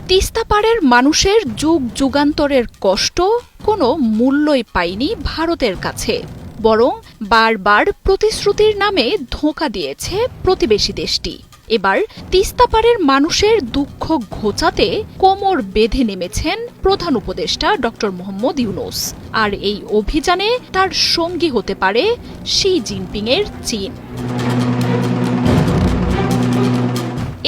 তিস্তা পাড়ের মানুষের যুগ যুগান্তরের কষ্ট কোনো মূল্যই পায়নি ভারতের কাছে, বরং বারবার প্রতিশ্রুতির নামে ধোঁকা দিয়েছে প্রতিবেশী দেশটি। এবার তিস্তা পাড়ের মানুষের দুঃখ ঘোচাতে কোমর বেঁধে নেমেছেন প্রধান উপদেষ্টা ড মোহাম্মদ ইউনূস। আর এই অভিযানে তার সঙ্গী হতে পারে শি জিনপিংয়ের চীন।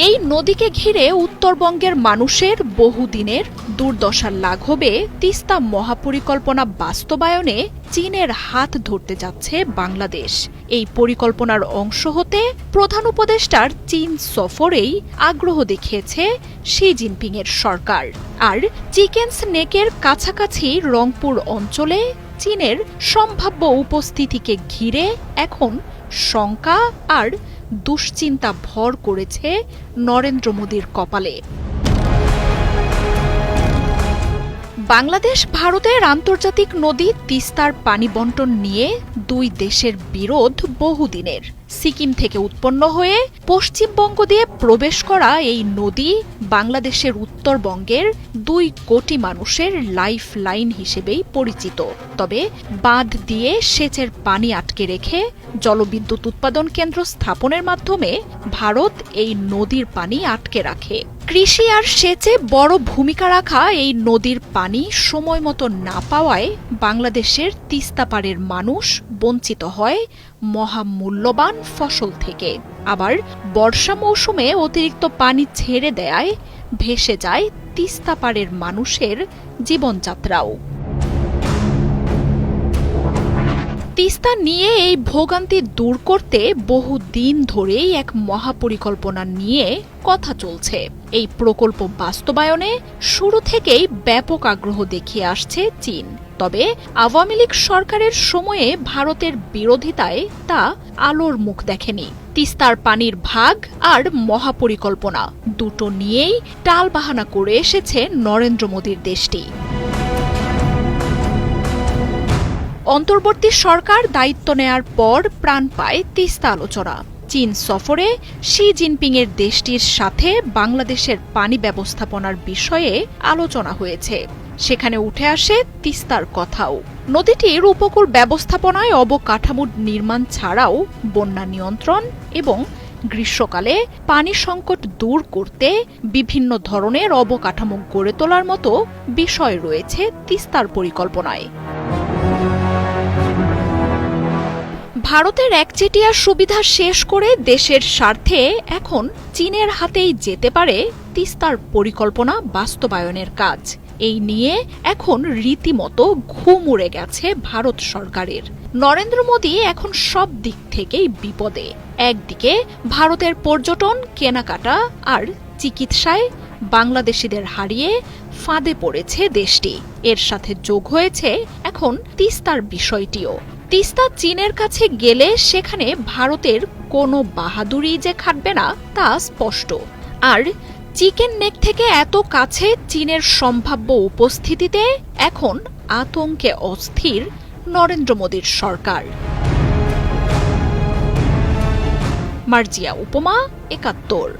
এই নদীকে ঘিরে উত্তরবঙ্গের মানুষের বহুদিনের দুর্দশা লাঘবে তিস্তা মহাপরিকল্পনা বাস্তবায়নে চীনের হাত ধরতে যাচ্ছে বাংলাদেশ। এই পরিকল্পনার অংশ হতে প্রধান উপদেষ্টার চীন সফরেই আগ্রহ দেখিয়েছে শি জিনপিংয়ের সরকার। আর চিকেন স্নেকের কাছাকাছি রংপুর অঞ্চলে চীনের সম্ভাব্য উপস্থিতিকে ঘিরে এখন শঙ্কা আর দুশ্চিন্তা ভর করেছে নরেন্দ্র মোদীর কপালে। বাংলাদেশ ভারতের আন্তর্জাতিক নদী তিস্তার পানি বণ্টন নিয়ে দুই দেশের বিরোধ বহুদিনের। সিকিম থেকে উৎপন্ন হয়ে পশ্চিমবঙ্গ দিয়ে প্রবেশ করা এই নদী বাংলাদেশের উত্তরবঙ্গের 2 কোটি মানুষের লাইফ লাইন হিসেবেই পরিচিত। তবে বাঁধ দিয়ে সেচের পানি আটকে রেখে জলবিদ্যুৎ উৎপাদন কেন্দ্র স্থাপনের মাধ্যমে ভারত এই নদীর পানি আটকে রাখে। কৃষি আর সেচে বড় ভূমিকা রাখা এই নদীর পানি সময় মতো না পাওয়ায় বাংলাদেশের তিস্তা পাড়ের মানুষ বঞ্চিত হয় মহামূল্যবান ফসল থেকে। আবার বর্ষা মৌসুমে অতিরিক্ত পানি ছেড়ে দেয়ায় ভেসে যায় তিস্তা পাড়ের মানুষের জীবনযাত্রাও। তিস্তা নিয়ে এই ভোগান্তি দূর করতে বহু দিন ধরেই এক মহাপরিকল্পনা নিয়ে কথা চলছে। এই প্রকল্প বাস্তবায়নে শুরু থেকেই ব্যাপক আগ্রহ দেখিয়ে আসছে চীন। তবে আওয়ামী লীগ সরকারের সময়ে ভারতের বিরোধিতায় তা আলোর মুখ দেখেনি। তিস্তার পানির ভাগ আর মহাপরিকল্পনা দুটো নিয়েই টালবাহানা করে এসেছে নরেন্দ্র মোদীর দেশটি। অন্তর্বর্তী সরকার দায়িত্ব নেয়ার পর প্রাণ পায় তিস্তা আলোচনা। চীন সফরে শি জিনপিংয়ের দেশটির সাথে বাংলাদেশের পানি ব্যবস্থাপনার বিষয়ে আলোচনা হয়েছে। সেখানে উঠে আসে তিস্তার কথাও। নদীটির উপকূল ব্যবস্থাপনায় অবকাঠামো নির্মাণ ছাড়াও বন্যা নিয়ন্ত্রণ এবং গ্রীষ্মকালে পানি সংকট দূর করতে বিভিন্ন ধরনের অবকাঠামো গড়ে তোলার মতো বিষয় রয়েছে তিস্তার পরিকল্পনায়। ভারতের একচেটিয়া সুবিধা শেষ করে দেশের স্বার্থে এখন চীনের হাতেই যেতে পারে তিস্তার পরিকল্পনা বাস্তবায়নের কাজ। এই নিয়ে এখন রীতিমতো ঘুম উড়ে গেছে ভারত সরকারের। নরেন্দ্র মোদী এখন সব দিক থেকেই বিপদে। একদিকে ভারতের পর্যটন, কেনাকাটা আর চিকিৎসায় বাংলাদেশিদের হারিয়ে ফাঁদে পড়েছে দেশটি। এর সাথে যোগ হয়েছে এখন তিস্তার বিষয়টিও। তিস্তা চীনের কাছে গেলে সেখানে ভারতের কোনো বাহাদুরি যে খাটবে না তা স্পষ্ট। আর চিকেন নেক থেকে এত কাছে চীনের সম্ভাব্য উপস্থিতিতে এখন আতঙ্কে অস্থির নরেন্দ্র মোদীর সরকার। মার্জিয়া উপমা, ৭১।